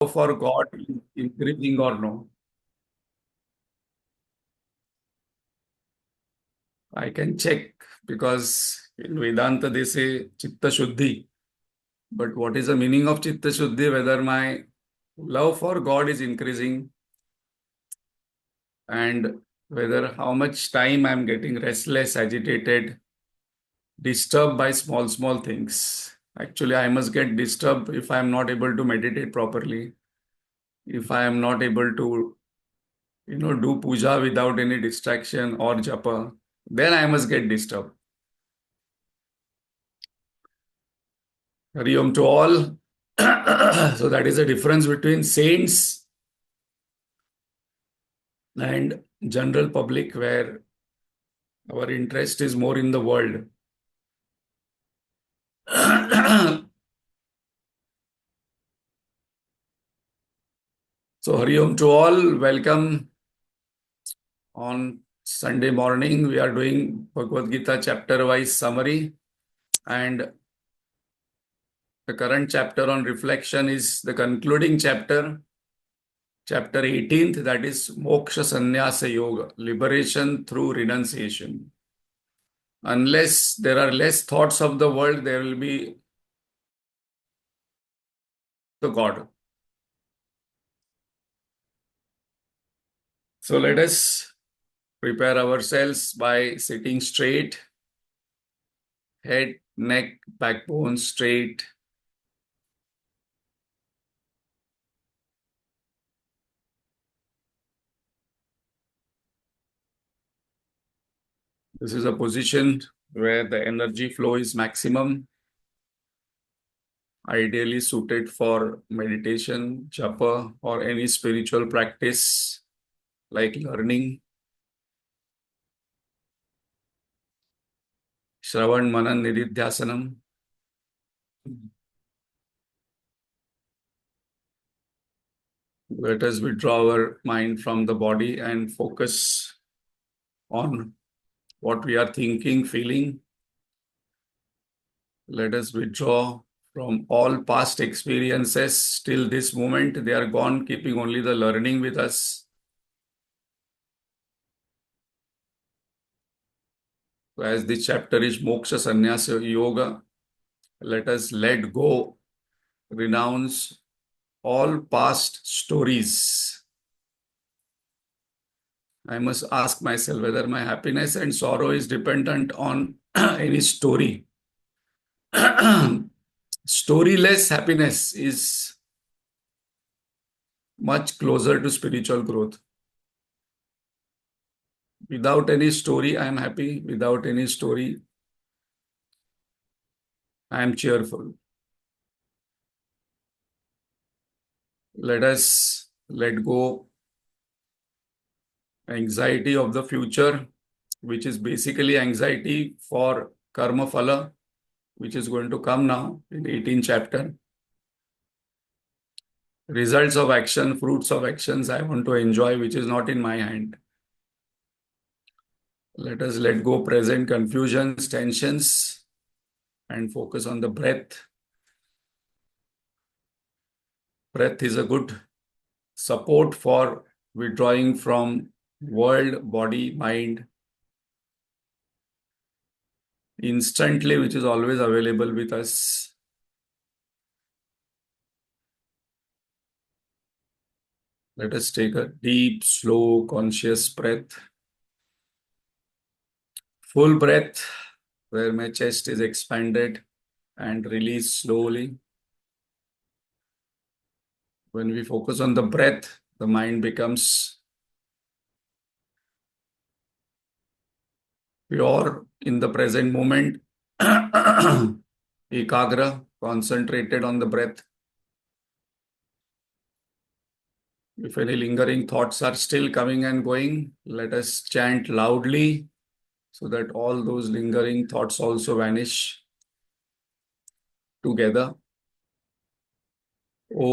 love for God is increasing or no? I can check because in Vedanta they say Chitta Shuddhi. But what is the meaning of Chitta Shuddhi? Whether my love for God is increasing and whether how much time I'm getting restless, agitated, disturbed by small things. Actually, I must get disturbed if I am not able to meditate properly, if I am not able to, do puja without any distraction or japa, then I must get disturbed. Hari Om to all. So that is the difference between saints and general public, where our interest is more in the world. So Hari Om to all. Welcome on Sunday morning. We are doing Bhagavad Gita chapter wise summary, and the current chapter on reflection is the concluding chapter, chapter 18th, that is Moksha Sanyasa Yoga, liberation through renunciation. Unless there are less thoughts of the world, there will be the God. So let us prepare ourselves by sitting straight, head, neck, backbone straight. This is a position where the energy flow is maximum, ideally suited for meditation, japa, or any spiritual practice like learning. Shravan Manan Nididhyasanam. Let us withdraw our mind from the body and focus on what we are thinking, feeling. Let us withdraw from all past experiences till this moment. They are gone, keeping only the learning with us. So as this chapter is Moksha Sanyasa Yoga, let us let go, renounce all past stories. I must ask myself whether my happiness and sorrow is dependent on any story. Storyless happiness is much closer to spiritual growth. Without any story, I am happy. Without any story, I am cheerful. Let us let go anxiety of the future, which is basically anxiety for karma phala, which is going to come now in 18th chapter. Results of action, fruits of actions I want to enjoy, which is not in my hand. Let us let go present confusions, tensions, and focus on the breath. Breath is a good support for withdrawing from world, body, mind instantly, which is always available with us. Let us take a deep, slow, conscious breath. Full breath, where my chest is expanded, and release slowly. When we focus on the breath, the mind becomes pure in the present moment. Ekagra, concentrated on the breath. If any lingering thoughts are still coming and going, let us chant loudly so that all those lingering thoughts also vanish together. Om.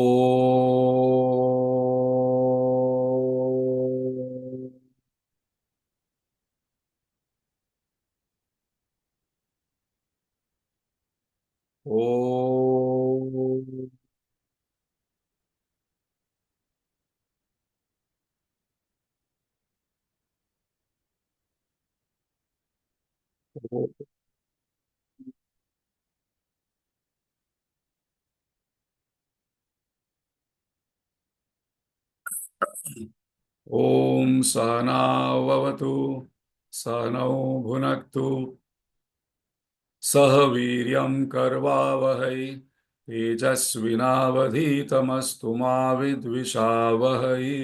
Om. ॐ सहनाववतु सहनौ भुनक्तु सह वीर्यं करवावहै तेजस्विनावधीतमस्तु मा विद्विषावहै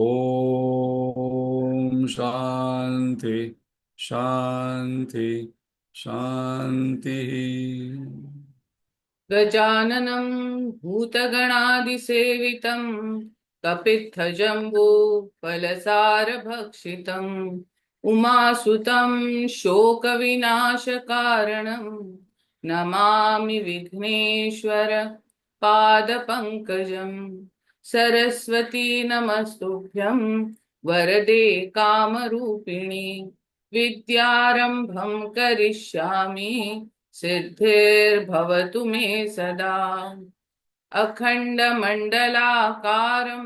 ॐ शान्ति शान्ति शान्तिः गजाननं भूतगणादिसेवितं कपित्थजम्बूफलसारभक्षितम् उमासुतं शोकविनाशकारणं नमामि विघ्नेश्वर पादपङ्कजम् सरस्वती नमस्तुभ्यं वरदे कामरूपिणि विद्यारम्भं करिष्यामि सिद्धिर्भवतु मे सदा अखण्डमण्डलाकारं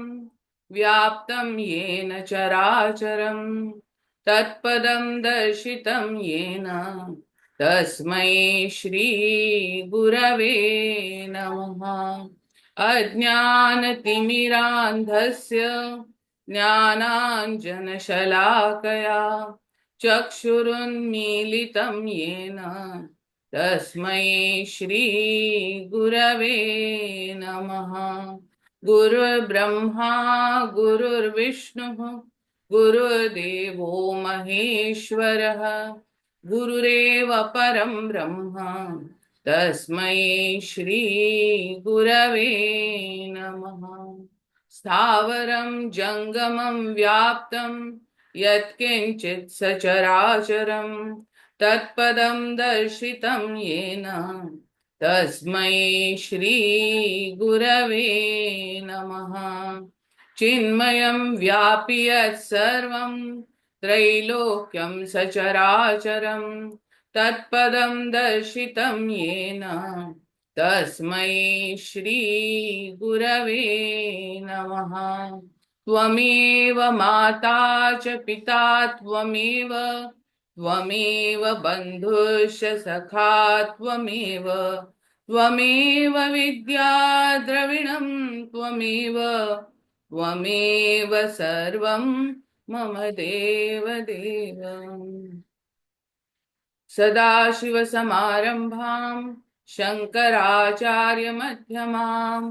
व्याप्तं येन चराचरं तत्पदं दर्शितं येन तस्मै श्रीगुरवे नमः अज्ञानतिमिरान्धस्य ज्ञानाञ्जनशलाकया चक्षुरुन्मीलितं येन तस्मै श्रीगुरवे नमः गुरुर्ब्रह्मा गुरुर्विष्णुः गुरुर्देवो महेश्वरः गुरुरेव परं ब्रह्म तस्मै श्रीगुरवे नमः स्थावरं जङ्गमं व्याप्तं यत्किञ्चित् सचराचरं तत्पदं दर्शितं येन तस्मै श्रीगुरवे नमः चिन्मयं व्यापि यत्सर्वं त्रैलोक्यं सचराचरं तत्पदं दर्शितं येन तस्मै श्रीगुरवे नमः त्वमेव माता च पिता त्वमेव त्वमेव बन्धुश्च सखा त्वमेव त्वमेव विद्या द्रविणं त्वमेव त्वमेव सर्वं मम देवदेव सदाशिवसमारम्भां शङ्कराचार्यमध्यमाम्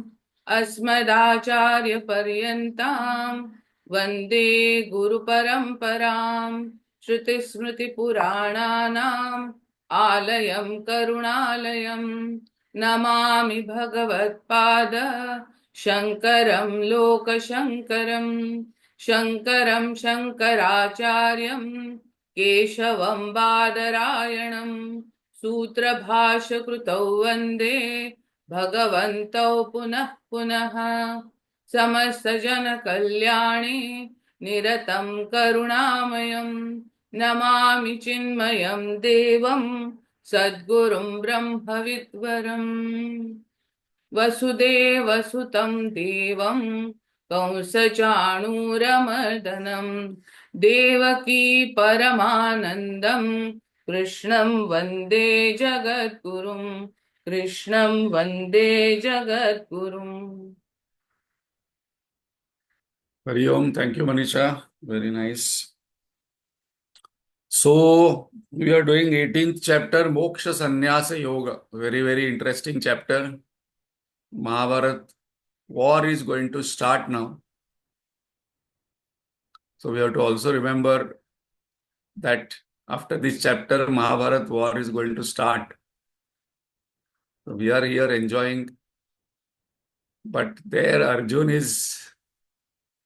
अस्मदाचार्यपर्यन्तां वन्दे गुरुपरम्परां श्रुतिस्मृतिपुराणानाम् आलयं करुणालयं नमामि भगवत्पाद शङ्करं लोकशङ्करं शङ्करं शङ्कराचार्यं केशवं बादरायणं सूत्रभाष्यकृतौ वन्दे भगवन्तौ पुनः पुनः समस्तजनकल्याणे निरतं करुणामयं नमामि चिन्मयं देवं सद्गुरुं ब्रह्मविद्वरम् वसुदेवसुतं देवं कंसचाणूरमर्दनं देवकी परमानन्दं कृष्णं वन्दे जगद्गुरुं कृष्णं वन्दे जगद्गुरुम् Hari Om. Thank you, Manisha. Very nice. So, we are doing 18th chapter, Moksha Sanyasa Yoga. Very, very interesting chapter. Mahabharat war is going to start now. So, we have to also remember that after this chapter, Mahabharat war is going to start. So, we are here enjoying, but there Arjun is,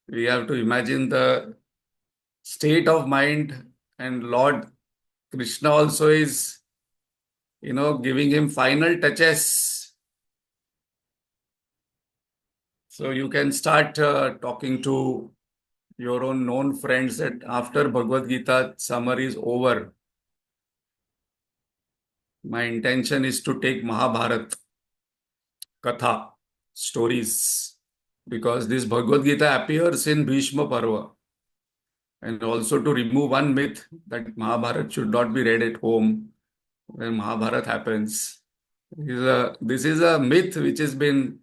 we have to imagine the state of mind, and Lord Krishna also is, giving him final touches. So you can start talking to your own known friends that after Bhagavad Gita summary is over, my intention is to take Mahabharat Katha stories, because this Bhagavad Gita appears in Bhishma Parva. and also to remove one myth that Mahabharata should not be read at home when Mahabharata happens. This is a myth which has been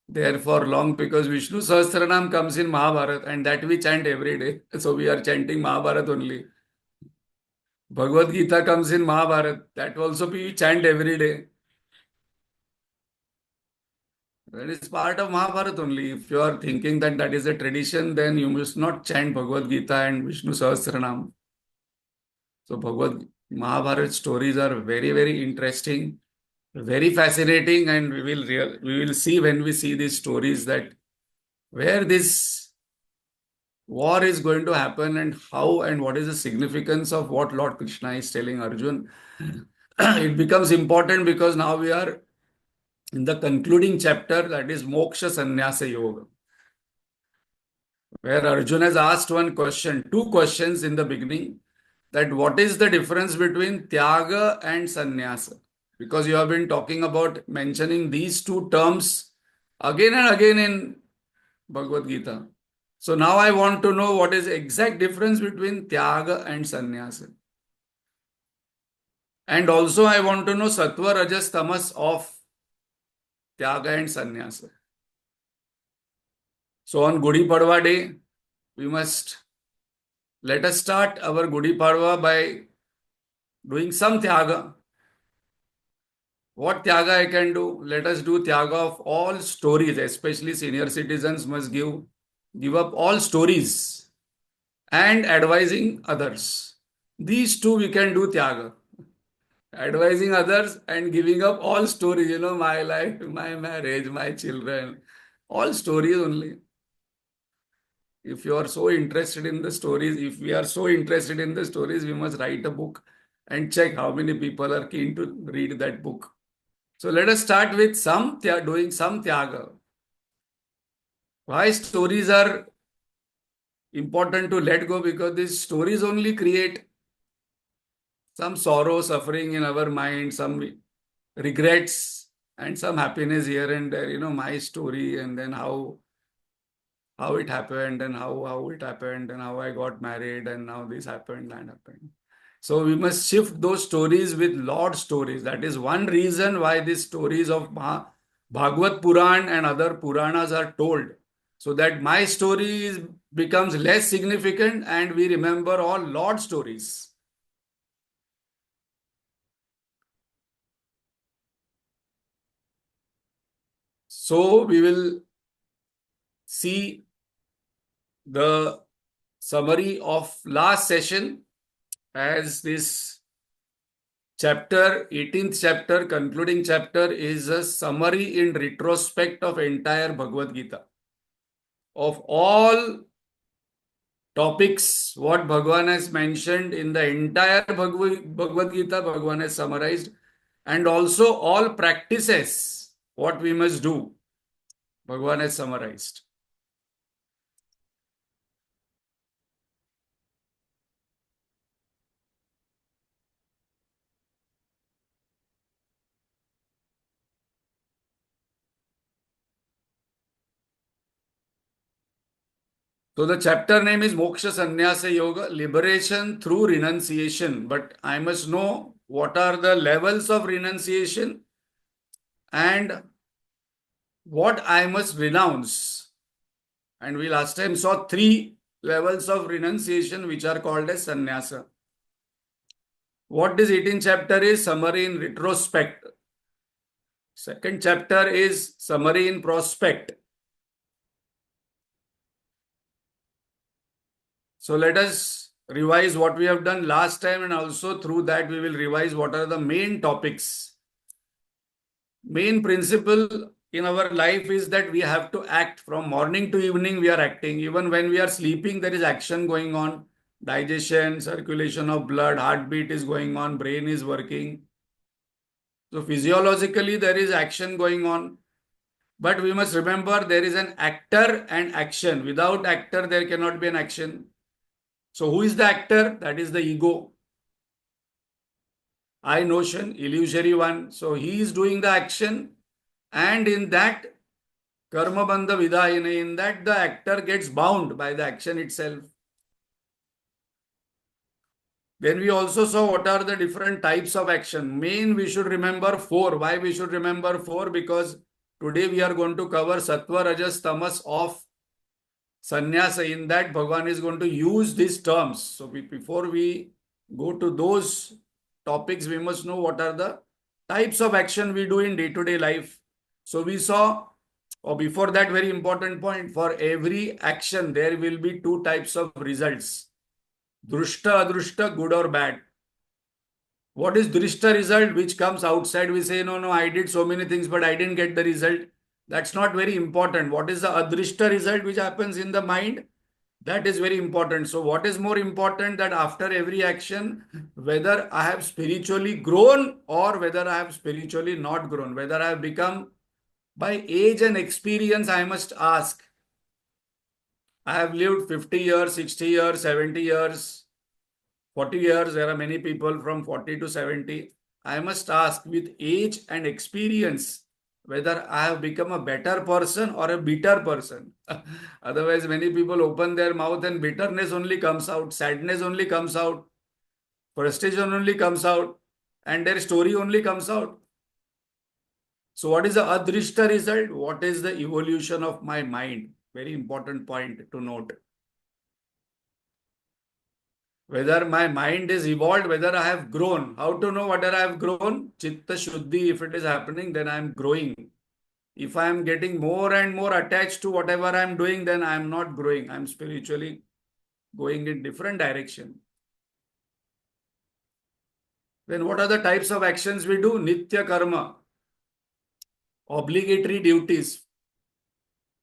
there for long, because Vishnu Sahasranam comes in Mahabharata and that we chant every day. So we are chanting Mahabharata only. Bhagavad Gita comes in Mahabharata. That also we chant every day. That is part of Mahabharata only. If you are thinking that that is a tradition, then you must not chant Bhagavad Gita and Vishnu Sahasranam. So Bhagavad Mahabharata stories are very, very interesting, very fascinating, and we will see when we see these stories that where this war is going to happen and how and what is the significance of what Lord Krishna is telling Arjun. It becomes important because now we are in the concluding chapter, that is Moksha Sanyasa Yoga, where Arjun has asked one question, two questions in the beginning, that what is the difference between Tyaga and Sannyasa? Because you have been talking about mentioning these two terms again and again in Bhagavad Gita. So now I want to know what is the exact difference between Tyaga and Sannyasa. And also I want to know Sattva, Rajas, Tamas of Tyaga and Sannyasa. So on Gudi Padwa day, we must let us start our Gudi Padwa by doing some Tyaga. What Tyaga I can do? Let us do Tyaga of all stories, especially senior citizens must give up all stories and advising others. These two we can do Tyaga. Advising others and giving up all stories, my life, my marriage, my children, all stories only. If you are so interested in the stories, if we are so interested in the stories, we must write a book and check how many people are keen to read that book. So let us start with doing some Tyaga. Why stories are important to let go? Because these stories only create some sorrow, suffering in our mind, some regrets, and some happiness here and there. My story, and then how it happened, and how it happened, and how I got married, and now this happened, that happened. So we must shift those stories with Lord stories. That is one reason why these stories of Bhagavad Puran and other Puranas are told. So that my becomes less significant and we remember all Lord stories. So we will see the summary of last session as this chapter, 18th chapter, concluding chapter, is a summary in retrospect of entire Bhagavad Gita. Of all topics, what Bhagavan has mentioned in the entire Bhagavad Gita, Bhagavan has summarized, and also all practices, what we must do, Bhagavan has summarized. So the chapter name is Moksha Sanyasa Yoga, liberation through renunciation. But I must know what are the levels of renunciation and what I must renounce. And we last time saw three levels of renunciation which are called as sannyasa. What this 18th chapter is? Summary in retrospect. Second chapter is summary in prospect. So let us revise what we have done last time, and also through that we will revise what are the main topics. Main principle in our life is that we have to act from morning to evening. We are acting. Even when we are sleeping, there is action going on. Digestion, circulation of blood, heartbeat is going on, brain is working. So physiologically there is action going on. But we must remember there is an actor and action. Without actor, there cannot be an action. So who is the actor? That is the ego. I notion, illusory one. So he is doing the action, and in that karma bandha vidayine, in that the actor gets bound by the action itself. Then we also saw what are the different types of action. Main, we should remember four. Why we should remember four? Because today we are going to cover Sattva, Rajas, Tamas of sannyasa. In that, Bhagavan is going to use these terms. So before we go to those topics, we must know what are the types of action we do in day-to-day life. So we saw, or before that, very important point, for every action, there will be two types of results. Drushta, adrushta, good or bad. What is drishta result which comes outside? We say, no, I did so many things, but I didn't get the result. That's not very important. What is the adrishta result which happens in the mind? That is very important. So what is more important, that after every action, whether I have spiritually grown or whether I have spiritually not grown, whether I have become, by age and experience, I must ask. I have lived 50 years, 60 years, 70 years, 40 years. There are many people from 40 to 70. I must ask, with age and experience, whether I have become a better person or a bitter person. Otherwise, many people open their mouth and bitterness only comes out, sadness only comes out, frustration only comes out, and their story only comes out. So what is the adrishta result? What is the evolution of my mind? Very important point to note. Whether my mind is evolved, whether I have grown. How to know whether I have grown? Chitta Shuddhi, if it is happening, then I am growing. If I am getting more and more attached to whatever I am doing, then I am not growing. I am spiritually going in different direction. Then what are the types of actions we do? Nitya karma, obligatory duties.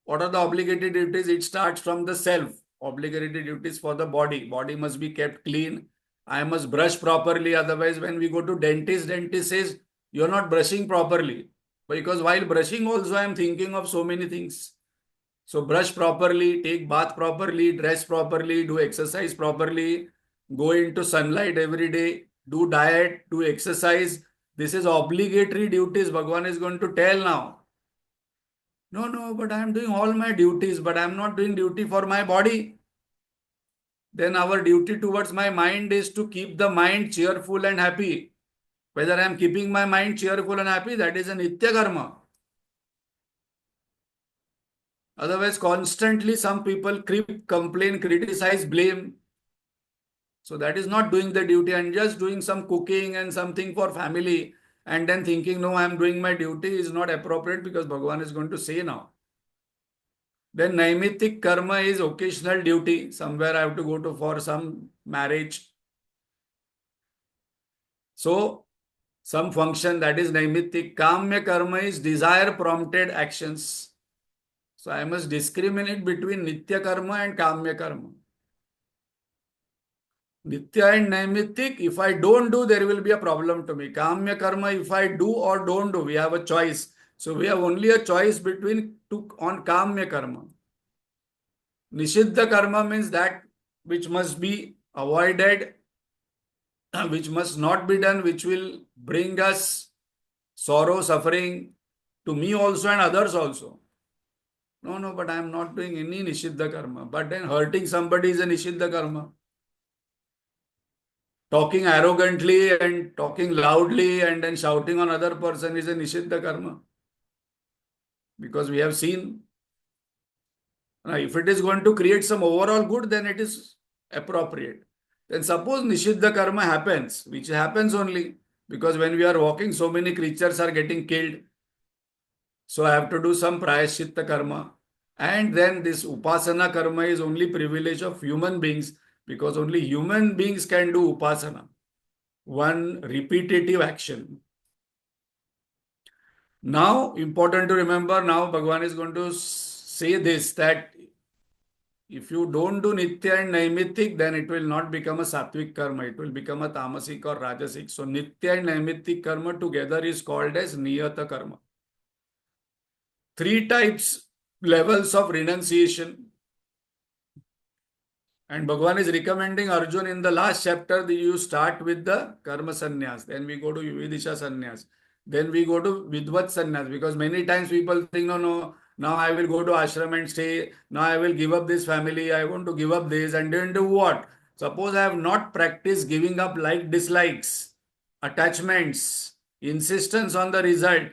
What are the obligatory duties? It starts from the self. Obligatory duties for the body. Body must be kept clean. I must brush properly. Otherwise, when we go to dentist says, you're not brushing properly. Because while brushing also, I am thinking of so many things. So brush properly, take bath properly, dress properly, do exercise properly, go into sunlight every day, do diet, do exercise. This is obligatory duties. Bhagavan is going to tell now. No, but I am doing all my duties, but I am not doing duty for my body. Then our duty towards my mind is to keep the mind cheerful and happy. Whether I am keeping my mind cheerful and happy, that is a nitya karma. Otherwise, constantly some people complain, criticize, blame. So that is not doing the duty, and just doing some cooking and something for family and then thinking, no, I am doing my duty, is not appropriate, because Bhagavan is going to say now. Then naimittik karma is occasional duty. Somewhere I have to go to for some marriage. So some function, that is naimittik. Kamya karma is desire prompted actions. So I must discriminate between nitya karma and kamya karma. Nitya and naimittik, if I don't do, there will be a problem to me. Kamya karma, if I do or don't do, we have a choice. So we have only a choice between two on kamya karma. Nishiddha karma means that which must be avoided, which must not be done, which will bring us sorrow, suffering to me also and others also. No, but I am not doing any Nishiddha karma. But then hurting somebody is a Nishiddha karma. Talking arrogantly and talking loudly and then shouting on other person is a Nishiddha karma. Because we have seen, if it is going to create some overall good, then it is appropriate. Then suppose Nishiddha karma happens, which happens only because when we are walking, so many creatures are getting killed. So I have to do some prayaschitta karma. And then this upasana karma is only privilege of human beings, because only human beings can do upasana. One repetitive action. Now, important to remember, now Bhagavan is going to say this, that if you don't do Nitya and Naimittik, then it will not become a Sattvic karma. It will become a Tamasic or Rajasic. So Nitya and Naimittik karma together is called as Niyata karma. Three types, levels of renunciation. And Bhagavan is recommending Arjun in the last chapter that you start with the Karma Sannyas. Then we go to Vividisha Sannyas. Then we go to Vidvat Sannyas. Because many times people think, no, now I will go to ashram and stay. Now I will give up this family. I want to give up this. And then do what? Suppose I have not practiced giving up like dislikes, attachments, insistence on the result,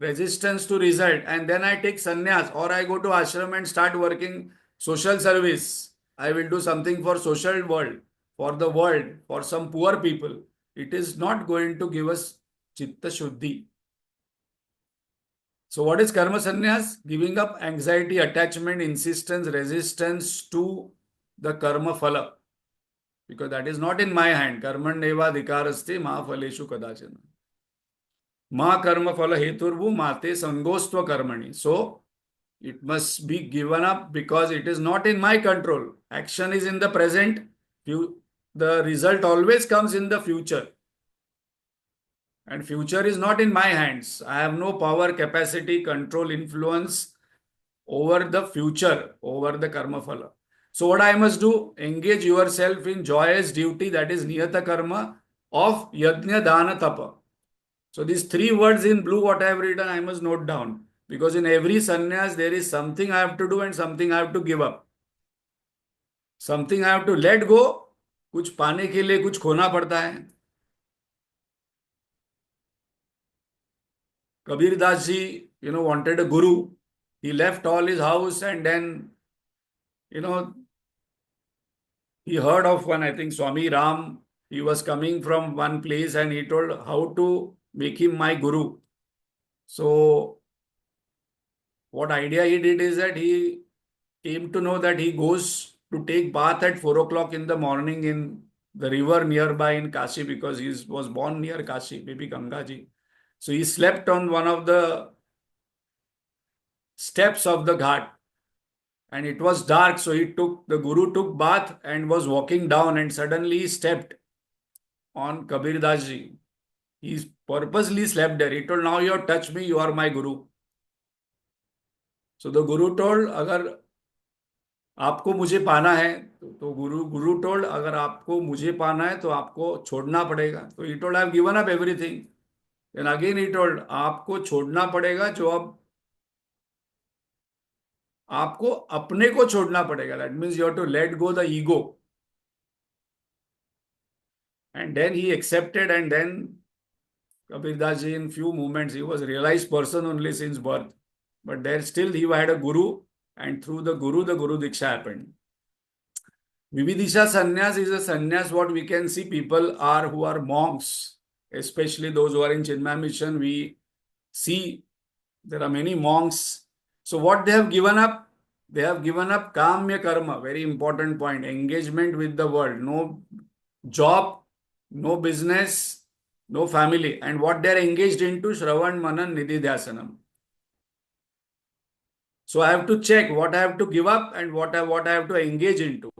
resistance to result, and then I take sannyas or I go to ashram and start working social service. I will do something for social world, for some poor people. It is not going to give us chitta shuddhi. So what is karma sannyas? Giving up anxiety, attachment, insistence, resistance to the karma phala. Because that is not in my hand. Karmanyeva dhikarasti ma phaleshu kadachana. Ma karma phala heturvu mate sangostva karmani. So it must be given up because it is not in my control. Action is in the present. The result always comes in the future. And future is not in my hands. I have no power, capacity, control, influence over the future, over the karma phala. So what I must do? Engage yourself in joyous duty, that is niyata karma of yajna dana tapa. So these three words in blue what I have written, I must note down. Because in every sannyas there is something I have to do and something I have to give up. Something I have to let go, कुछ पाने के लिए कुछ खोना पड़ता है. Kabir Das ji, wanted a guru. He left all his house and then, you know, he heard of one, I think Swami Ram. He was coming from one place and he told how to make him my guru. So what idea he did is that he came to know that he goes to take bath at 4 o'clock in the morning in the river nearby in Kashi because he was born near Kashi, maybe Gangaji. So he slept on one of the steps of the ghat and it was dark. So the guru took bath and was walking down and suddenly he stepped on Kabir Das ji. He purposely slept there. He told, now you have touched me, you are my guru. So the guru told, अगर आपको मुझे पाना है तो गुरु told अगर आपको मुझे पाना है तो आपको छोड़ना पड़ेगा. तो he told I have given up everything. Then again he told आपको छोड़ना पड़ेगा जो अब आपको अपने को छोड़ना पड़ेगा. That means you have to let go the ego. And then he accepted and then Kabir Das ji in few moments he was realized person only since birth. But there still he had a guru and through the guru diksha happened. Vividisha sannyas is a sannyas what we can see people are who are monks, especially those who are in Chinmaya mission. We see there are many monks. So what they have given up? They have given up kamya karma, very important point, engagement with the world, no job, no business, no family. And what they are engaged into, Shravan, Manan, Nididhyasanam. So I have to check what I have to give up and what I have to engage into.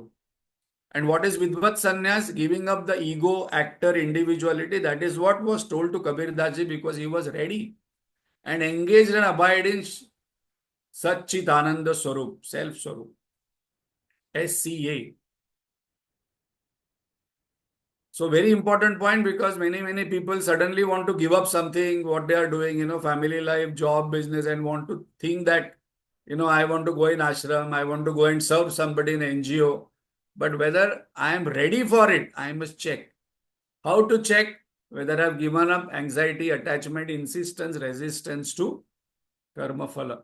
And what is Vidvat Sannyas? Giving up the ego, actor, individuality. That is what was told to Kabir Das ji because he was ready and engaged and abide in Satchitananda Swarup, Self Swarup, SCA. So very important point because many people suddenly want to give up something, what they are doing, family life, job, business, and want to think that, I want to go in ashram, I want to go and serve somebody in NGO. But whether I am ready for it, I must check. How to check? Whether I have given up anxiety, attachment, insistence, resistance to karma phala,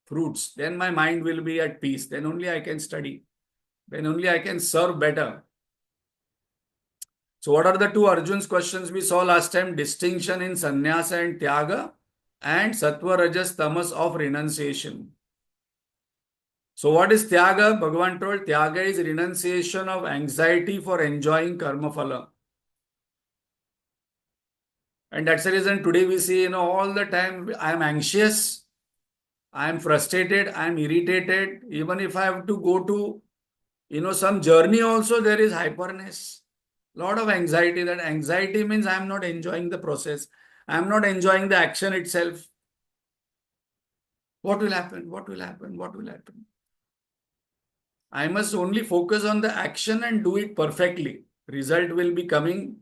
fruits. Then my mind will be at peace. Then only I can study. Then only I can serve better. So what are the two Arjun's questions we saw last time? Distinction in sannyasa and tyaga and sattva rajas tamas of renunciation. So what is tyaga? Bhagavan told tyaga is renunciation of anxiety for enjoying karma phala. And that's the reason today we see, all the time I am anxious, I am frustrated, I am irritated. Even if I have to go to, some journey also, there is hyperness. Lot of anxiety. That anxiety means I am not enjoying the process. I am not enjoying the action itself. What will happen? What will happen? What will happen? I must only focus on the action and do it perfectly. Result will be coming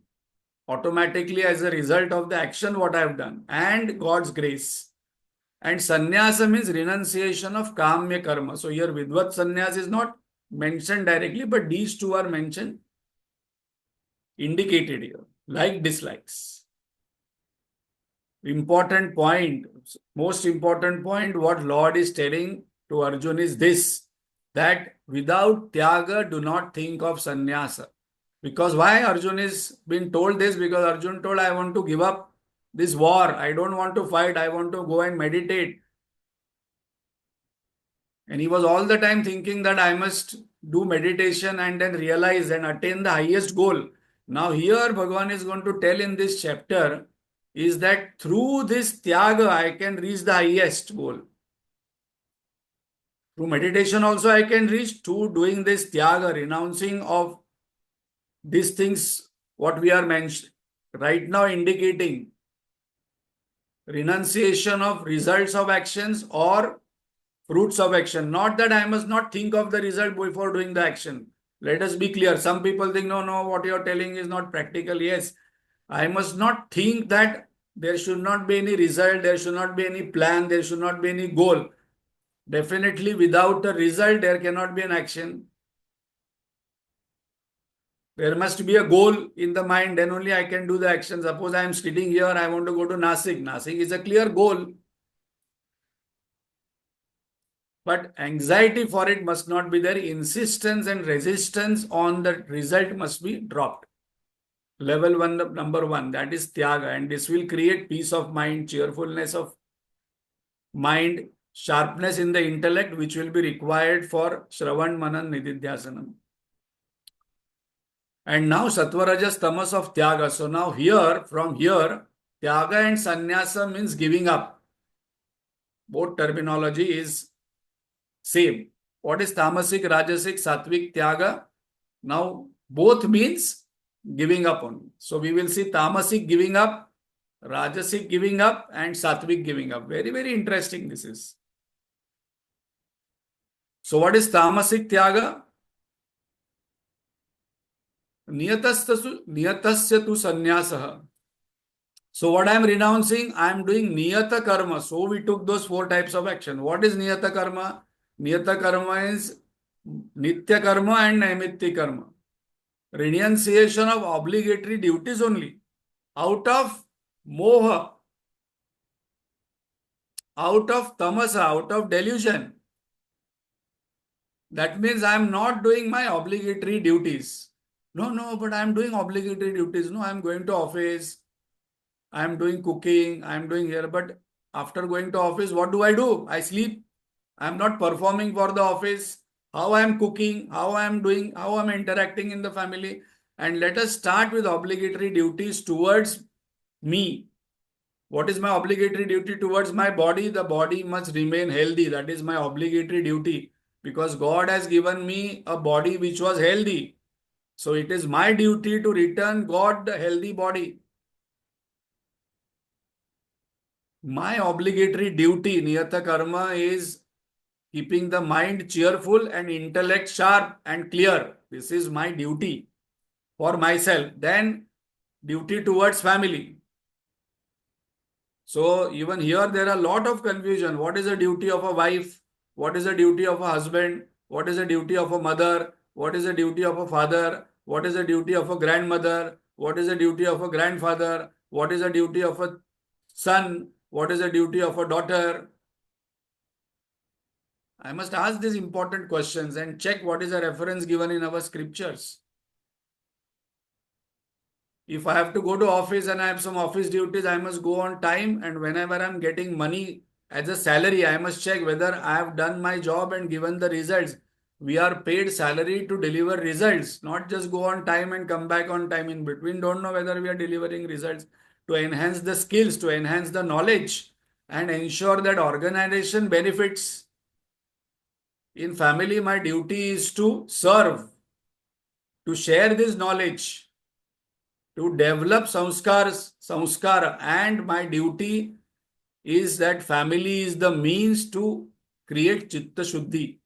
automatically as a result of the action what I have done and God's grace. And sannyasa means renunciation of kamya karma. So here Vidvat sannyas is not mentioned directly, but these two are mentioned, indicated here, like dislikes. Important point, most important point, what Lord is telling to Arjun is this, that without Tyaga, do not think of sannyasa. Because why Arjun is being told this? Because Arjun told, I want to give up this war. I don't want to fight. I want to go and meditate. And he was all the time thinking that I must do meditation and then realize and attain the highest goal. Now here Bhagavan is going to tell in this chapter is that through this tyaga I can reach the highest goal. Through meditation also I can reach, to doing this tyaga, renouncing of these things, what we are mentioning right now, indicating renunciation of results of actions or fruits of action. Not that I must not think of the result before doing the action. Let us be clear. Some people think, no, what you are telling is not practical. Yes, I must not think that there should not be any result, there should not be any plan, there should not be any goal. Definitely, without a result, there cannot be an action. There must be a goal in the mind, then only I can do the action. Suppose I am sitting here, I want to go to Nasik. Nasik is a clear goal. But anxiety for it must not be there. Insistence and resistance on the result must be dropped. Level one, number one, that is tyaga. And this will create peace of mind, cheerfulness of mind, sharpness in the intellect, which will be required for Shravan, Manan, Nididhyasanam. And now Sattva-rajas tamas of tyaga. So now here, from here, tyaga and sannyasa means giving up. Both terminology is same. What is tamasic, rajasic, sattvic, tyaga? Now, both means giving up only. So, we will see tamasic giving up, rajasic giving up, and sattvic giving up. Very, very interesting this is. So, what is tamasic tyaga? Niyatasya tu sannyasah. So, what I am renouncing, I am doing niyata karma. So, we took those 4 types of action. What is niyata karma? Niyata karma is nitya karma and naimitya karma. Renunciation of obligatory duties only. Out of moha, out of tamasa, out of delusion. That means I am not doing my obligatory duties. No, but I am doing obligatory duties. No, I am going to office. I am doing cooking. I am doing here. But after going to office, what do? I sleep. I am not performing for the office. How I am cooking, how I am doing, how I am interacting in the family. And let us start with obligatory duties towards me. What is my obligatory duty towards my body? The body must remain healthy. That is my obligatory duty. Because God has given me a body which was healthy. So it is my duty to return God the healthy body. My obligatory duty, niyata karma, is keeping the mind cheerful and intellect sharp and clear. This is my duty for myself. Then duty towards family. So even here there are a lot of confusion. What is the duty of a wife? What is the duty of a husband? What is the duty of a mother? What is the duty of a father? What is the duty of a grandmother? What is the duty of a grandfather? What is the duty of a son? What is the duty of a daughter? I must ask these important questions and check what is the reference given in our scriptures. If I have to go to office and I have some office duties, I must go on time, and whenever I am getting money as a salary, I must check whether I have done my job and given the results. We are paid salary to deliver results, not just go on time and come back on time in between. Don't know whether we are delivering results, to enhance the skills, to enhance the knowledge, and ensure that organization benefits. In family, my duty is to serve, to share this knowledge, to develop samskara, and my duty is that family is the means to create chitta shuddhi.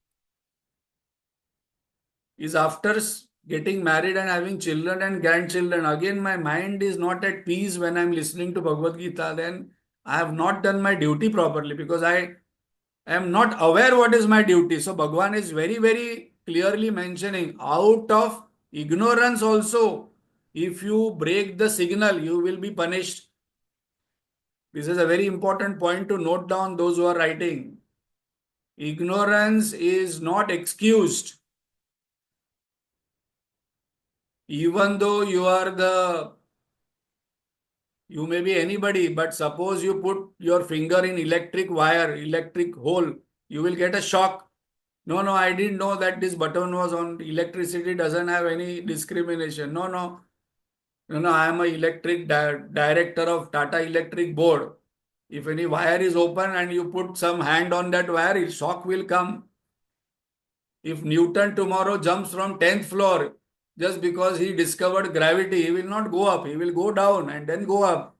Is after getting married and having children and grandchildren, again my mind is not at peace when I am listening to Bhagavad Gita, then I have not done my duty properly, because I am not aware what is my duty. So Bhagavan is very, very clearly mentioning, out of ignorance also, if you break the signal, you will be punished. This is a very important point to note down, those who are writing. Ignorance is not excused. Even though you may be anybody, but suppose you put your finger in electric wire, electric hole, you will get a shock. No, no, I didn't know that this button was on. Electricity doesn't have any discrimination. No, no, no, no, I am a electric director of Tata Electric Board. If any wire is open and you put some hand on that wire, shock will come. If Newton tomorrow jumps from 10th floor, just because he discovered gravity, he will not go up, he will go down and then go up.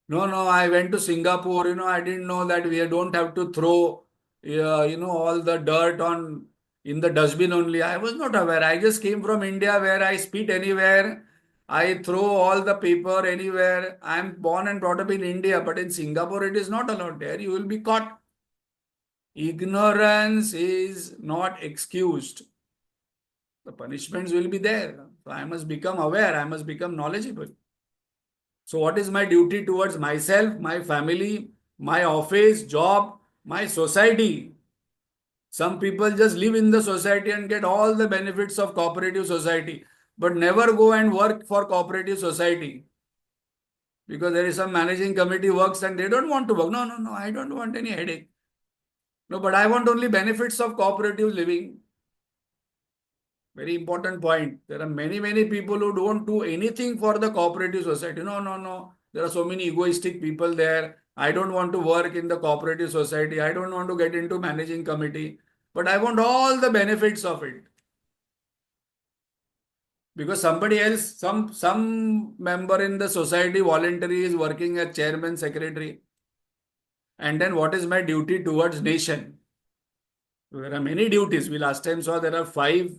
No, no, I went to Singapore, I didn't know that we don't have to throw, all the dirt in the dustbin only. I was not aware. I just came from India where I spit anywhere. I throw all the paper anywhere. I'm born and brought up in India, but in Singapore it is not allowed. There you will be caught. Ignorance is not excused. The punishments will be there. So I must become aware. I must become knowledgeable. So what is my duty towards myself, my family, my office, job, my society? Some people just live in the society and get all the benefits of cooperative society, but never go and work for cooperative society. Because there is some managing committee works and they don't want to work. No, no, no, I don't want any headache. No, but I want only benefits of cooperative living. Very important point. There are many, many people who don't do anything for the cooperative society. No, no, no. There are so many egoistic people there. I don't want to work in the cooperative society. I don't want to get into managing committee. But I want all the benefits of it. Because somebody else, some member in the society voluntary is working as chairman, secretary. And then what is my duty towards nation? There are many duties. We last time saw there are 5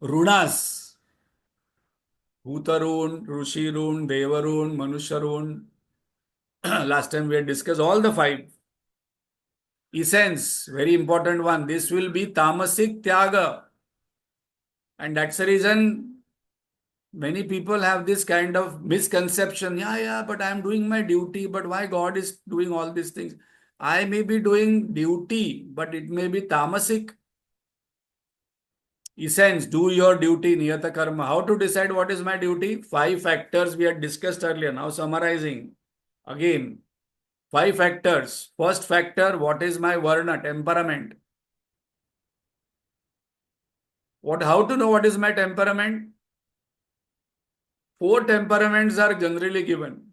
runas. Bhutarun, Rushirun, Devarun, Manusharun. Last time we had discussed all the 5. Essence, very important one. This will be tamasic tyaga. And that's the reason many people have this kind of misconception. Yeah, but I am doing my duty. But why God is doing all these things? I may be doing duty, but it may be tamasic. Essence, do your duty, niyata karma. How to decide what is my duty? 5 factors we had discussed earlier. Now summarizing. Again, 5 factors. First factor, what is my varna, temperament? How to know what is my temperament? 4 temperaments are generally given.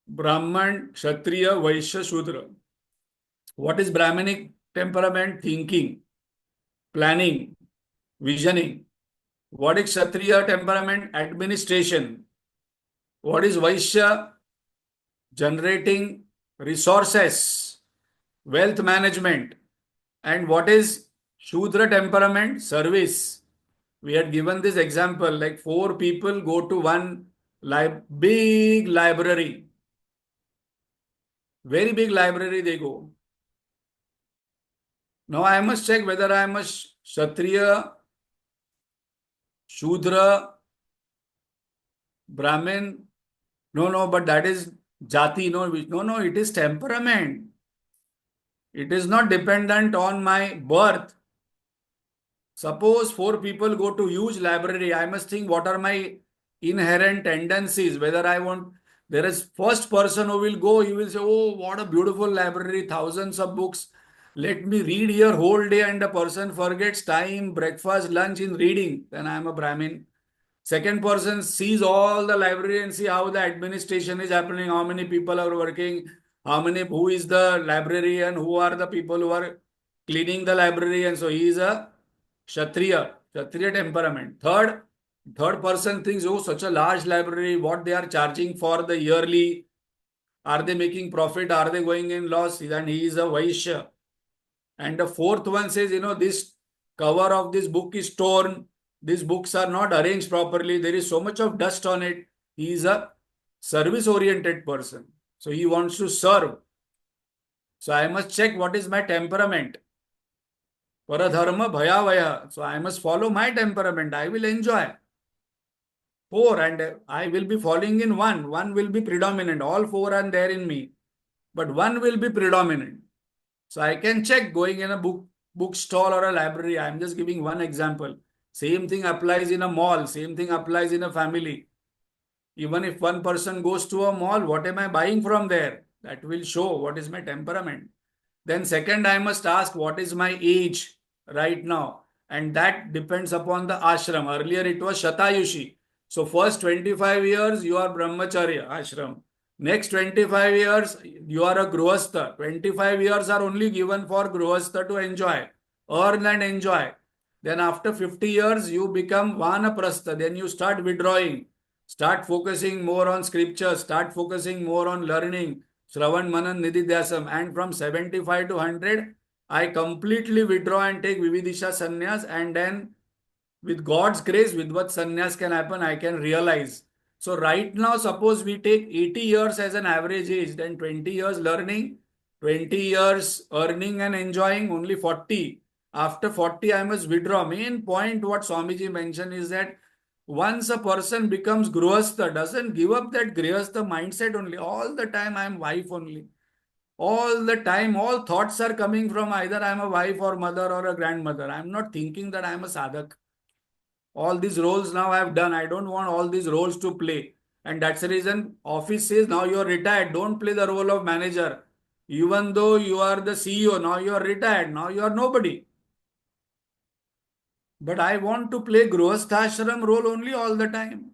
Brahman, Kshatriya, Vaishya, Shudra. What is Brahmanic temperament? Thinking, planning, visioning. What is Kshatriya temperament? Administration. What is Vaishya? Generating resources, wealth management. And what is Shudra temperament? Service. We had given this example, like 4 people go to one big library. Very big library they go. Now I must check whether I am a Kshatriya, Shudra, Brahmin. No, but that is Jati. No, it is temperament. It is not dependent on my birth. Suppose 4 people go to huge library. I must think what are my inherent tendencies, whether I want. There is first person who will go, he will say, oh, what a beautiful library, thousands of books. Let me read here whole day, and the person forgets time, breakfast, lunch in reading. Then I am a Brahmin. Second person sees all the library and see how the administration is happening, how many people are working, who is the librarian, who are the people who are cleaning the library, and so he is a Kshatriya temperament. Third person thinks, oh, such a large library, what they are charging for the yearly, are they making profit, are they going in loss, and he is a Vaishya. And the fourth one says, this cover of this book is torn, these books are not arranged properly, there is so much of dust on it. He is a service oriented person, so he wants to serve. So I must check what is my temperament. Paradharma bhayavaya. So I must follow my temperament. I will enjoy. Four, and I will be falling in one. One will be predominant. All four are there in me, but one will be predominant. So I can check going in a bookstall or a library. I'm just giving one example. Same thing applies in a mall. Same thing applies in a family. Even if one person goes to a mall, what am I buying from there? That will show what is my temperament. Then second, I must ask what is my age right now. And that depends upon the ashram. Earlier it was Shatayushi. So first 25 years you are Brahmacharya ashram. Next 25 years you are a Grihastha. 25 years are only given for Grihastha to enjoy. Earn and enjoy. Then after 50 years you become Vanaprastha. Then you start withdrawing. Start focusing more on scripture. Start focusing more on learning. Shravan Manan Nididhyasam, and from 75 to 100, I completely withdraw and take Vividisha Sannyas, and then with God's grace, with what sannyas can happen, I can realize. So right now, suppose we take 80 years as an average age, then 20 years learning, 20 years earning and enjoying, only 40. After 40, I must withdraw. Main point what Swamiji mentioned is that once a person becomes grihastha, doesn't give up that grihastha mindset only. All the time I am wife only. All the time, all thoughts are coming from either I am a wife or mother or a grandmother. I am not thinking that I am a sadhak. All these roles now I have done. I don't want all these roles to play. And that's the reason office says now you are retired. Don't play the role of manager. Even though you are the CEO, now you are retired. Now you are nobody. But I want to play Grihasthashram role only all the time.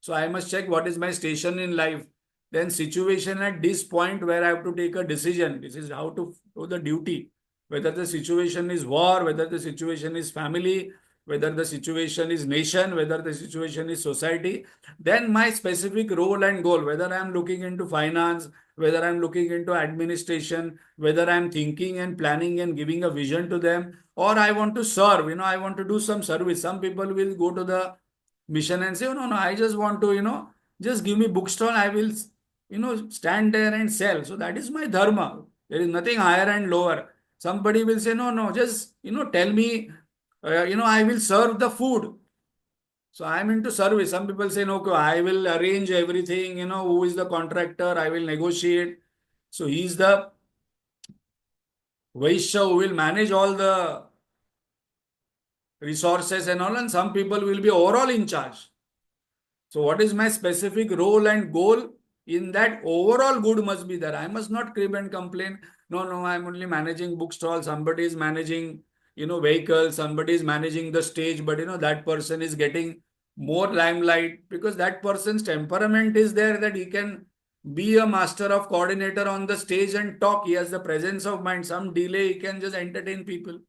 So I must check what is my station in life. Then situation at this point where I have to take a decision. This is how to do the duty. Whether the situation is war, whether the situation is family, whether the situation is nation, whether the situation is society. Then my specific role and goal, whether I am looking into finance, whether I am looking into administration, whether I am thinking and planning and giving a vision to them, or I want to serve, I want to do some service. Some people will go to the mission and say, oh, no, no, I just want to, just give me bookstall. I will, stand there and sell. So that is my dharma. There is nothing higher and lower. Somebody will say, no, no, just, tell me, I will serve the food. So I am into service. Some people say, no, okay, I will arrange everything, who is the contractor, I will negotiate. So he is the Vaishya who will manage all the resources and all, and some people will be overall in charge. So what is my specific role and goal? In that, overall good must be there. I must not crib and complain. No, no, I'm only managing bookstall. Somebody is managing, vehicles. Somebody is managing the stage. But, that person is getting more limelight because that person's temperament is there that he can be a master of coordinator on the stage and talk. He has the presence of mind. Some delay, he can just entertain people.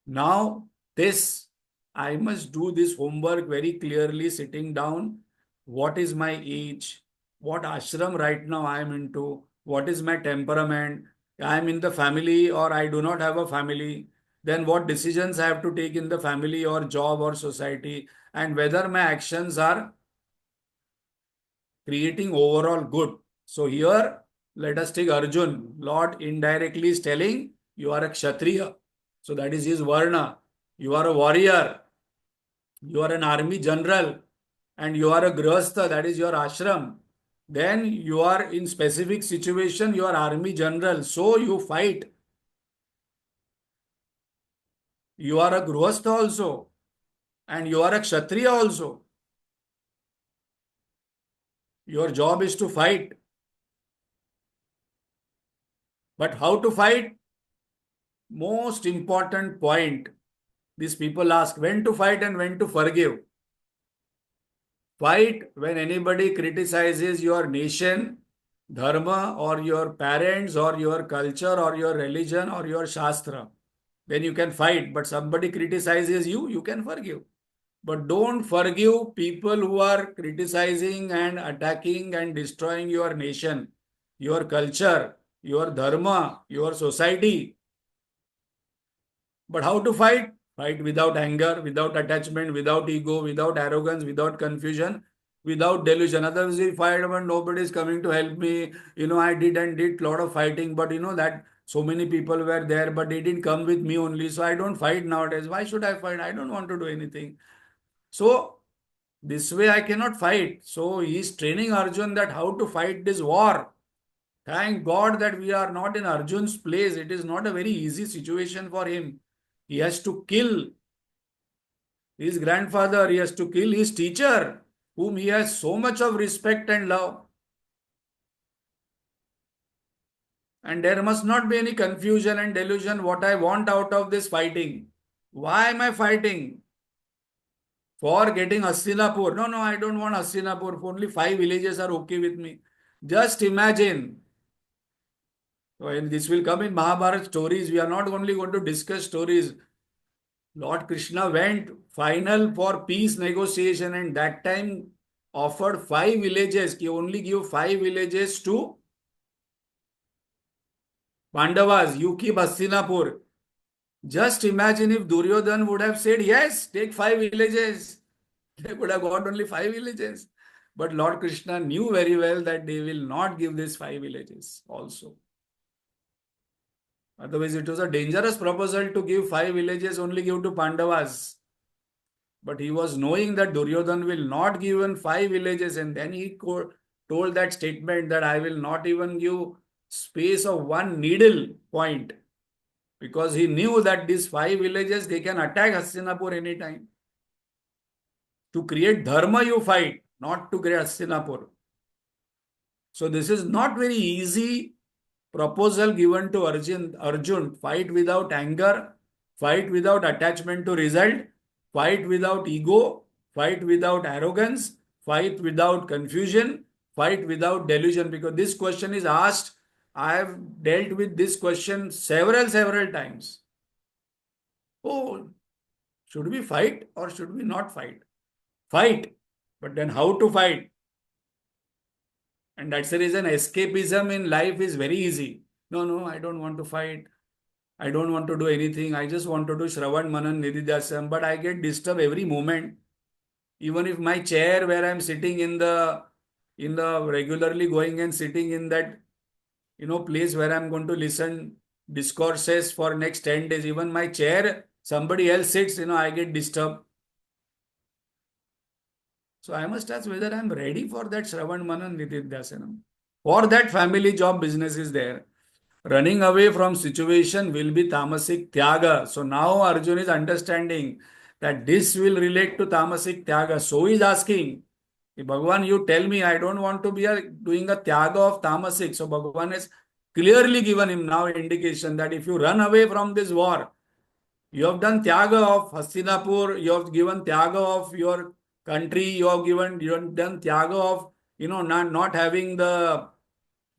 Now, this, I must do this homework very clearly, sitting down. What is my age? What ashram right now I am into? What is my temperament? I am in the family or I do not have a family. Then what decisions I have to take in the family or job or society, and whether my actions are creating overall good. So here, let us take Arjun. Lord indirectly is telling you are a Kshatriya. So that is his Varna. You are a warrior. You are an army general. And you are a Grihastha. That is your ashram. Then you are in specific situation. You are army general. So you fight. You are a Grihastha also. And you are a Kshatriya also. Your job is to fight. But how to fight? Most important point. These people ask when to fight and when to forgive. Fight when anybody criticizes your nation, dharma, or your parents, or your culture, or your religion, or your shastra. Then you can fight. But somebody criticizes you, you can forgive. But don't forgive people who are criticizing and attacking and destroying your nation, your culture, your dharma, your society. But how to fight? Fight without anger, without attachment, without ego, without arrogance, without confusion. without delusion. Otherwise, we fight, but nobody is coming to help me. I did and did lot of fighting, but that so many people were there, but they didn't come with me only. So I don't fight nowadays. Why should I fight? I don't want to do anything. So this way I cannot fight. So he is training Arjun that how to fight this war. Thank God that we are not in Arjun's place. It is not a very easy situation for him. He has to kill his grandfather, he has to kill his teacher, whom he has so much of respect and love. And there must not be any confusion and delusion what I want out of this fighting. Why am I fighting? For getting Hastinapur. No, no, I don't want Hastinapur. Only 5 villages are okay with me. Just imagine. When this will come in Mahabharata stories, we are not only going to discuss stories. Lord Krishna went final for peace negotiation and that time offered 5 villages. He only give 5 villages to Pandavas. You keep Hastinapur. Just imagine if Duryodhan would have said, yes, take 5 villages. They could have got only 5 villages. But Lord Krishna knew very well that they will not give these 5 villages also. Otherwise, it was a dangerous proposal to give 5 villages, only give to Pandavas. But he was knowing that Duryodhan will not give even 5 villages, and then he told that statement that I will not even give space of one needle point, because he knew that these 5 villages they can attack Hastinapur anytime. To create dharma, you fight, not to create Hastinapur. So this is not very easy proposal given to Arjun. Fight without anger, fight without attachment to result, fight without ego, fight without arrogance, fight without confusion, fight without delusion. Because this question is asked, I have dealt with this question several times. Oh, should we fight or should we not fight? Fight. But then how to fight? And that's the reason escapism in life is very easy. No, no, I don't want to fight. I don't want to do anything. I just want to do Shravan Manan Nididhyasam. But I get disturbed every moment. Even if my chair where I'm sitting in the regularly going and sitting in that place where I'm going to listen discourses for next 10 days, even my chair, somebody else sits, I get disturbed. So I must ask whether I'm ready for that Shravan Manan Nididhyasanam. For that family job business is there. Running away from situation will be tamasic tyaga. So now Arjun is understanding that this will relate to tamasic tyaga. So he is asking, Bhagavan, you tell me I don't want to be doing a tyaga of tamasic. So Bhagavan has clearly given him now indication that if you run away from this war, you have done tyaga of Hastinapur, you have given tyaga of your country, you have done tyaga of not having the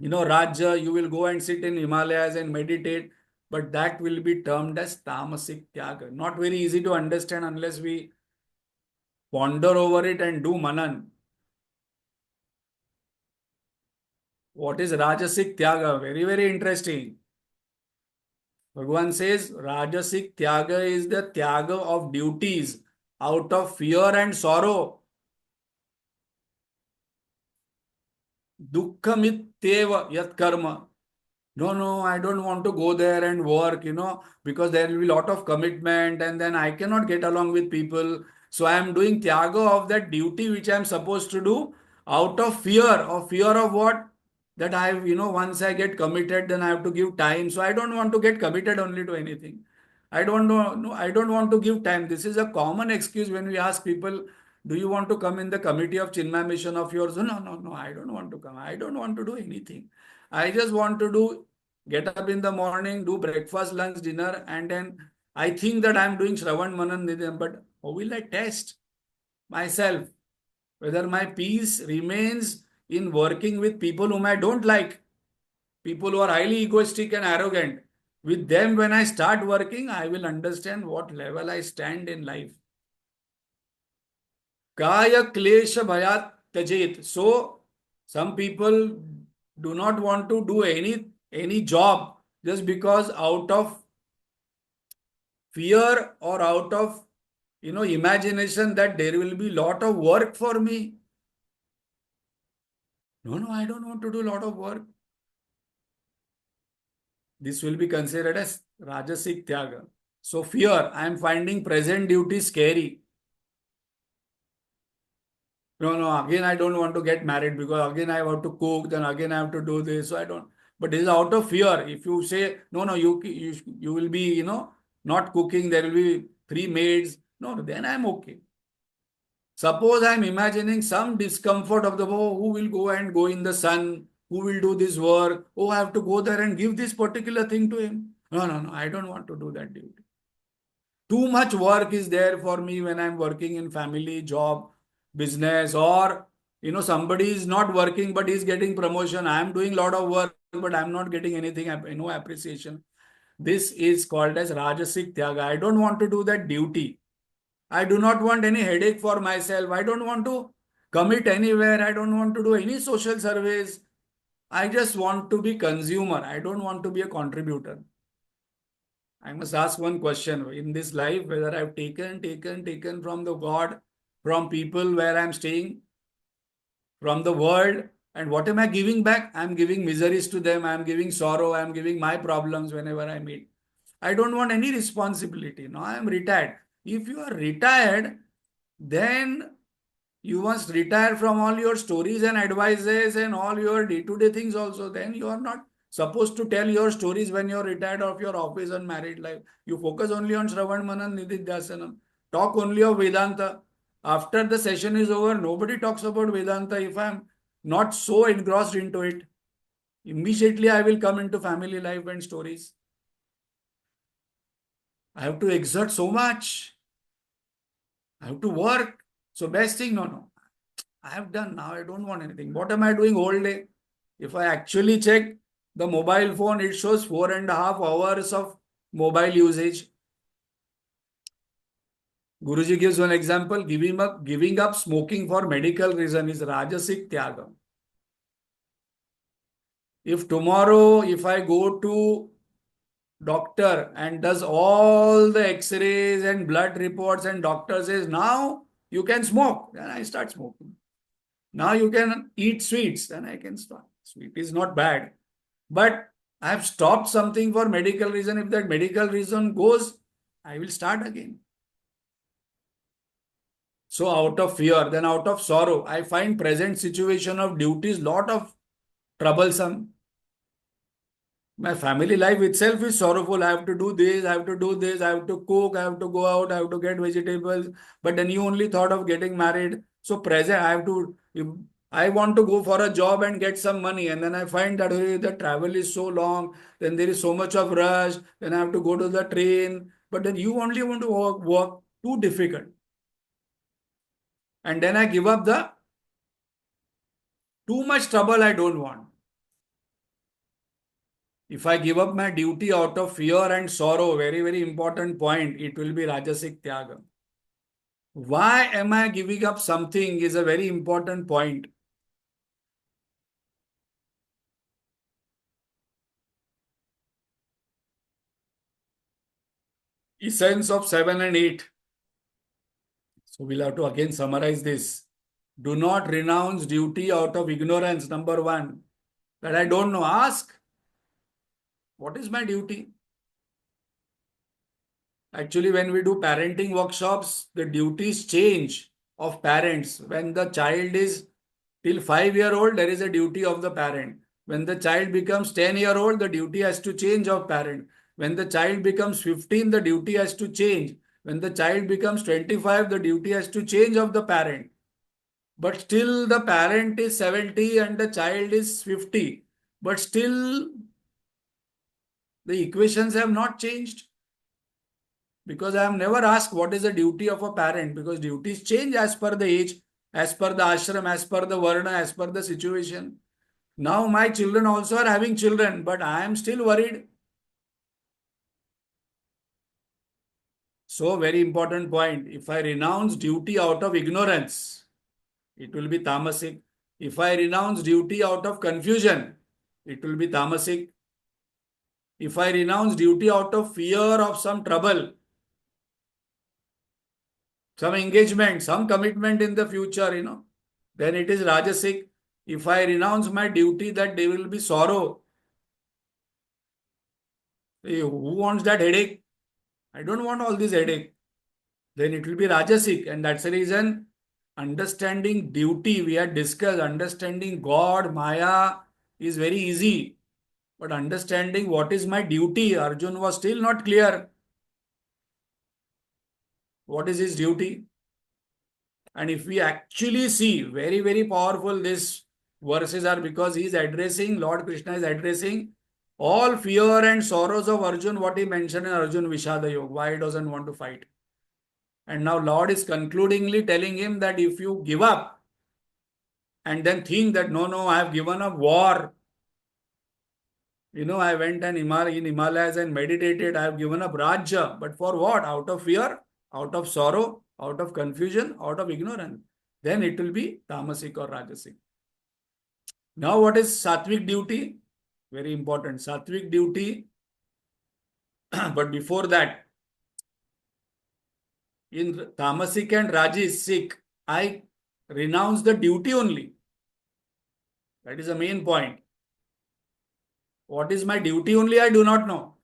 Rajya, you will go and sit in Himalayas and meditate, but that will be termed as tamasic tyaga. Not very easy to understand unless we ponder over it and do manan. What is Rajasic tyaga? Very, very interesting. Bhagavan says Rajasic tyaga is the tyaga of duties out of fear and sorrow. Dukkhamityeva yat karma. No, no, I don't want to go there and work, because there will be a lot of commitment and then I cannot get along with people. So I am doing tyaga of that duty which I am supposed to do out of fear. Of fear of what? That once I get committed, then I have to give time. So I don't want to get committed only to anything. I don't know, no, I don't want to give time. This is a common excuse when we ask people, do you want to come in the committee of Chinmay mission of yours? No, no, no, I don't want to come. I don't want to do anything. I just want to get up in the morning, do breakfast, lunch, dinner, and then I think that I'm doing Shravan Manan Nidham, but how will I test myself whether my peace remains in working with people whom I don't like, people who are highly egoistic and arrogant. With them, when I start working, I will understand what level I stand in life. Kaya klesha bhayat tajet. So, some people do not want to do any job just because out of fear or out of imagination that there will be lot of work for me. No, no, I don't want to do a lot of work. This will be considered as Rajasic Tyaga. So fear, I am finding present duty scary. No, no, again I don't want to get married because again I have to cook, then again I have to do this. So I don't. But this is out of fear. If you say, no, no, you will be, not cooking, there will be three maids. No, no, then I'm okay. Suppose I'm imagining some discomfort of the, oh, who will go and go in the sun? Who will do this work? Oh, I have to go there and give this particular thing to him. No, no, no, I don't want to do that duty. Too much work is there for me when I'm working in family, job, business, or somebody is not working but is getting promotion. I'm doing a lot of work, but I'm not getting anything, no appreciation. This is called as Rajasic Tyaga. I don't want to do that duty. I do not want any headache for myself. I don't want to commit anywhere. I don't want to do any social service. I just want to be consumer. I don't want to be a contributor. I must ask one question in this life whether I've taken from the God, from people where I'm staying, from the world, and what am I giving back? I'm giving miseries to them, I'm giving sorrow, I'm giving my problems whenever I meet. I don't want any responsibility. No, I'm retired. If you are retired, then you must retire from all your stories and advices and all your day-to-day things also. Then you are not supposed to tell your stories when you're retired of your office and married life. You focus only on Shravan Manan Nididhyasanam. Talk only of Vedanta. After the session is over, nobody talks about Vedanta if I'm not so engrossed into it. Immediately I will come into family life and stories. I have to exert so much. I have to work. So best thing, no, no. I have done now. I don't want anything. What am I doing whole day? If I actually check the mobile phone, it shows 4.5 hours of mobile usage. Guruji gives one example. Giving up smoking for medical reason is Rajasic Tyaga. If tomorrow, if I go to doctor and does all the x-rays and blood reports and doctor says, now you can smoke, then I start smoking. Now you can eat sweets, then I can start. Sweet is not bad. But I have stopped something for medical reason. If that medical reason goes, I will start again. So out of fear, then out of sorrow, I find present situation of duties lot of troublesome. My family life itself is sorrowful. I have to do this, I have to do this, I have to cook, I have to go out, I have to get vegetables. But then you only thought of getting married. So present, I have to, if I want to go for a job and get some money. And then I find that the travel is so long, then there is so much of rush, then I have to go to the train. But then you only want to work too difficult. And then I give up the too much trouble I don't want. If I give up my duty out of fear and sorrow, very, very important point, it will be Rajasic Tyaga. Why am I giving up something is a very important point. Essence of 7 and 8. So we'll have to again summarize this. Do not renounce duty out of ignorance, number one. That I don't know. Ask, what is my duty? Actually, when we do parenting workshops, the duties change of parents. When the child is till 5 year old, there is a duty of the parent. When the child becomes 10-year-old, the duty has to change of parent. When the child becomes 15, the duty has to change. When the child becomes 25, the duty has to change of the parent. But still the parent is 70 and the child is 50. But still the equations have not changed. Because I have never asked what is the duty of a parent, because duties change as per the age, as per the ashram, as per the varna, as per the situation. Now my children also are having children, but I am still worried. So very important point. If I renounce duty out of ignorance, it will be tamasic. If I renounce duty out of confusion, it will be tamasic. If I renounce duty out of fear of some trouble, some engagement, some commitment in the future, then it is Rajasic. If I renounce my duty, that there will be sorrow. Who wants that headache? I don't want all this headache. Then it will be Rajasic. And that's the reason understanding duty, we had discussed, understanding God, Maya is very easy. But understanding what is my duty, Arjun was still not clear. What is his duty? And if we actually see, very, very powerful these verses are, because he is addressing, Lord Krishna is addressing all fear and sorrows of Arjun, what he mentioned in Arjun Vishada Yoga, why he doesn't want to fight. And now Lord is concludingly telling him that if you give up and then think that no, no, I have given up war. I went and in Himalayas and meditated. I have given up Rajya. But for what? Out of fear, out of sorrow, out of confusion, out of ignorance. Then it will be tamasic or rajasic. Now what is sattvic duty? Very important. Sattvic duty. But before that, in tamasic and rajasic, I renounce the duty only. That is the main point. What is my duty only? I do not know.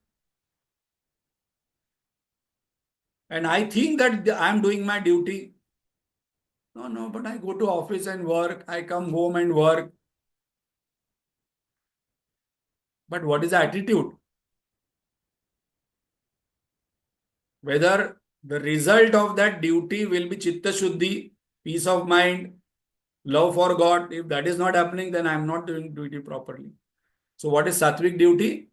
And I think that I am doing my duty. No, no, but I go to office and work. I come home and work. But what is the attitude? Whether the result of that duty will be chitta shuddhi, peace of mind, love for God. If that is not happening, then I am not doing duty properly. So what is sattvic duty?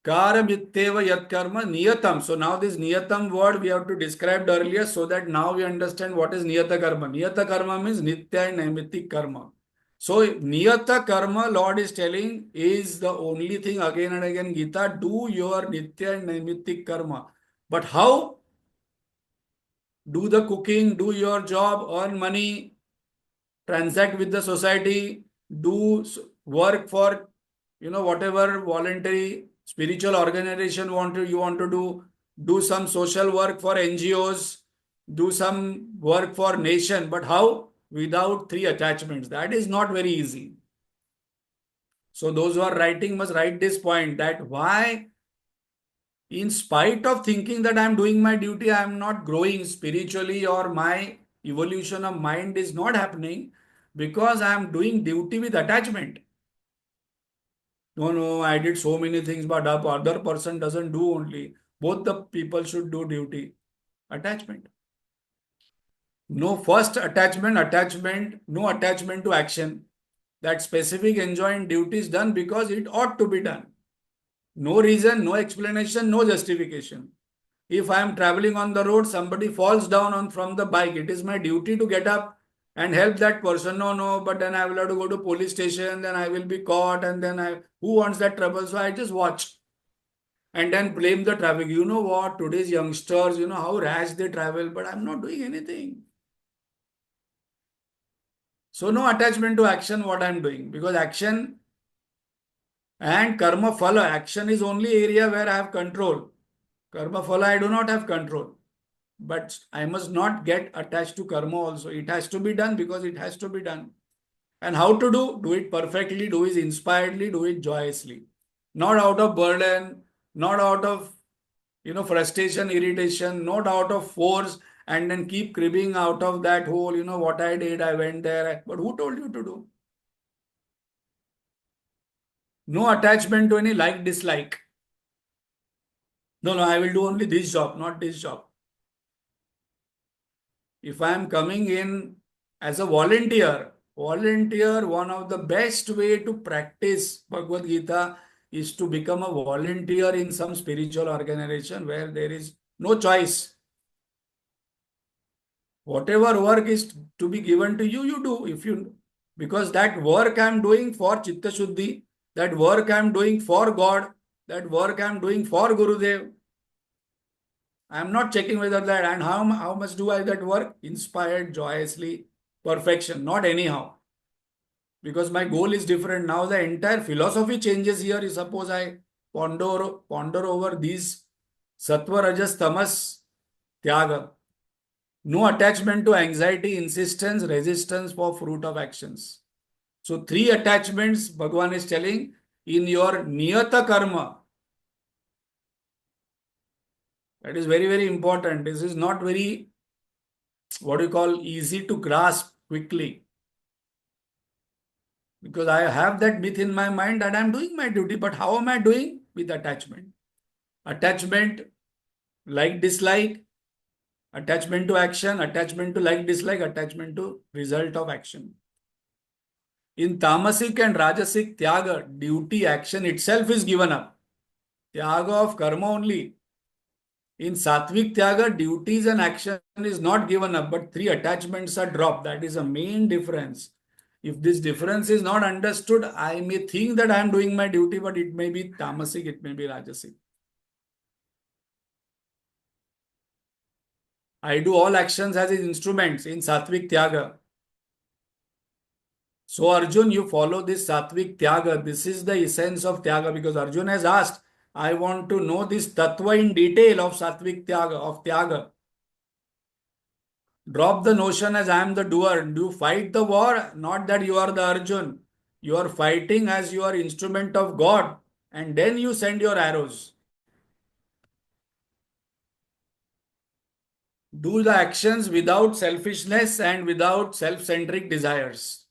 Karamityeva yat karma niyatam. So now this niyatam word we have to describe earlier, so that now we understand what is niyata karma. Niyata karma means nitya and naimittik karma. So niyata karma, Lord is telling, is the only thing again and again Gita, do your nitya and naimittik karma. But how? Do the cooking, do your job, earn money, transact with the society, do work for whatever voluntary spiritual organization you want to do some social work for NGOs, do some work for nation. But how? Without three attachments. That is not very easy. So those who are writing must write this point, that why, in spite of thinking that I am doing my duty, I am not growing spiritually, or my evolution of mind is not happening, because I am doing duty with attachment. No, no, I did so many things, but the other person doesn't do only. Both the people should do duty. Attachment. No first attachment, no attachment to action. That specific enjoined duty is done because it ought to be done. No reason, no explanation, no justification. If I am traveling on the road, somebody falls down from the bike, it is my duty to get up and help that person. No, no, but then I will have to go to police station, then I will be caught, and then who wants that trouble? So I just watch and then blame the traffic. You know what? Today's youngsters, how rash they travel, but I'm not doing anything. So no attachment to action, what I'm doing, because action and karma phala, action is only area where I have control. Karma phala, I do not have control. But I must not get attached to karma also. It has to be done because it has to be done. And how to do? Do it perfectly, do it inspiredly, do it joyously. Not out of burden, not out of frustration, irritation, not out of force, and then keep cribbing out of that whole, what I did, I went there. But who told you to do? No attachment to any like, dislike. No, no, I will do only this job, not this job. If I am coming in as a volunteer, one of the best way to practice Bhagavad Gita is to become a volunteer in some spiritual organization where there is no choice. Whatever work is to be given to you, you do. Because that work I am doing for Chitta Shuddhi, that work I am doing for God, that work I am doing for Gurudev. I am not checking whether that, and how much do I that work? Inspired, joyously, perfection, not anyhow. Because my goal is different. Now the entire philosophy changes here. Suppose I ponder over these sattva, rajas, tamas, tyaga. No attachment to anxiety, insistence, resistance for fruit of actions. So three attachments Bhagavan is telling in your niyata karma. That is very, very important. This is not very, what you call, easy to grasp quickly. Because I have that myth in my mind that I am doing my duty, but how am I doing? With attachment. Attachment, like dislike, attachment to action, attachment to like dislike, attachment to result of action. In tamasic and rajasic tyaga, duty action itself is given up. Tyaga of karma only. In sattvic tyaga, duties and action is not given up, but three attachments are dropped. That is a main difference. If this difference is not understood, I may think that I am doing my duty, but it may be tamasic, it may be rajasic. I do all actions as instruments in sattvic tyaga. So Arjun, you follow this sattvic tyaga. This is the essence of tyaga because Arjun has asked, I want to know this tattva in detail of sattvic tyaga, of tyaga. Drop the notion as I am the doer. Do fight the war, not that you are the Arjun. You are fighting as you are instrument of God and then you send your arrows. Do the actions without selfishness and without self-centric desires.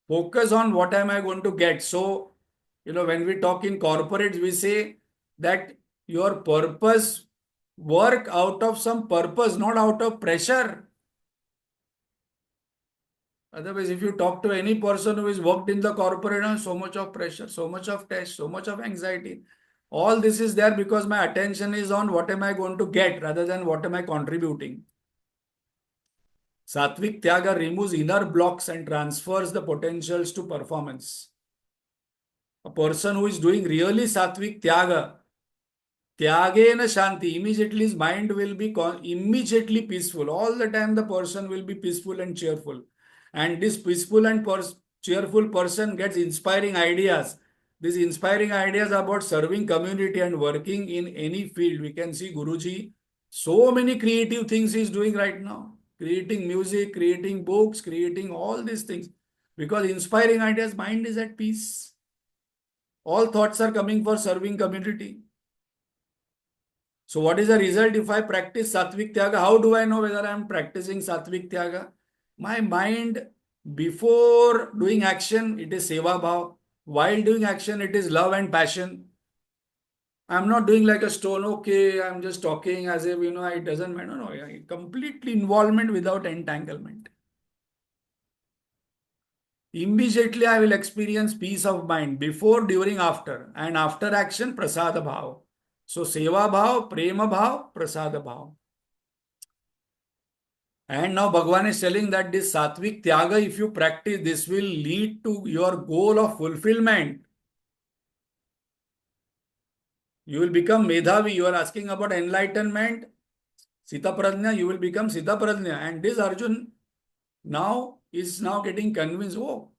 Focus on what am I going to get. So, when we talk in corporates, we say that your purpose, work out of some purpose, not out of pressure. Otherwise, if you talk to any person who is worked in the corporate, so much of pressure, so much of test, so much of anxiety. All this is there because my attention is on what am I going to get rather than what am I contributing. Sattvic Tyaga removes inner blocks and transfers the potentials to performance. A person who is doing really Sattvic Tyaga, Tyagena Shanti, immediately his mind will be immediately peaceful. All the time the person will be peaceful and cheerful. And this peaceful and cheerful person gets inspiring ideas. These inspiring ideas about serving community and working in any field. We can see Guruji, so many creative things he is doing right now. Creating music, creating books, creating all these things. Because inspiring ideas, mind is at peace. All thoughts are coming for serving community. So what is the result if I practice Sattvic Tyaga? How do I know whether I am practicing Sattvic Tyaga? My mind, before doing action, it is Seva Bhav. While doing action, it is love and passion. I'm not doing like a stone, okay, I'm just talking as if, it doesn't matter. No, completely involvement without entanglement. Immediately I will experience peace of mind before, during, after. And after action, Prasada Bhav. So Seva Bhav, Prema Bhav, Prasada Bhav. And now Bhagavan is telling that this Sattvic Tyaga, if you practice, this will lead to your goal of fulfillment. You will become Medhavi. You are asking about enlightenment. Sita Prajna, you will become Sita Prajna. And this Arjun now is now getting convinced, oh,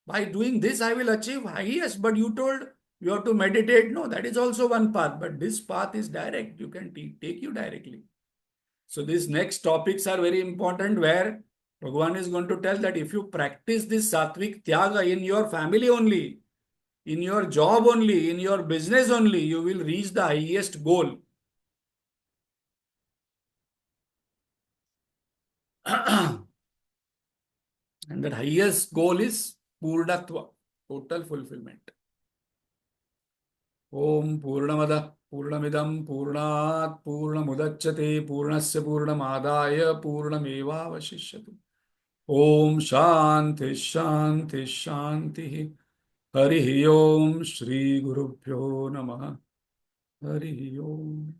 by doing this I will achieve. Yes, but you told you have to meditate. No, that is also one path. But this path is direct. You can take you directly. So these next topics are very important where Bhagavan is going to tell that if you practice this Sattvic Tyaga in your family only, in your job only, in your business only, you will reach the highest goal. And that highest goal is Purnatva, total fulfillment. Om Purnamada Purnamidam Purnat Purnamudachyate Purnasya Purnamadaya Purnameva Vashishyatu. Om Shanti Shanti Shanti. Harihi Om Shri Gurubhyo Namaha. Harihi Om.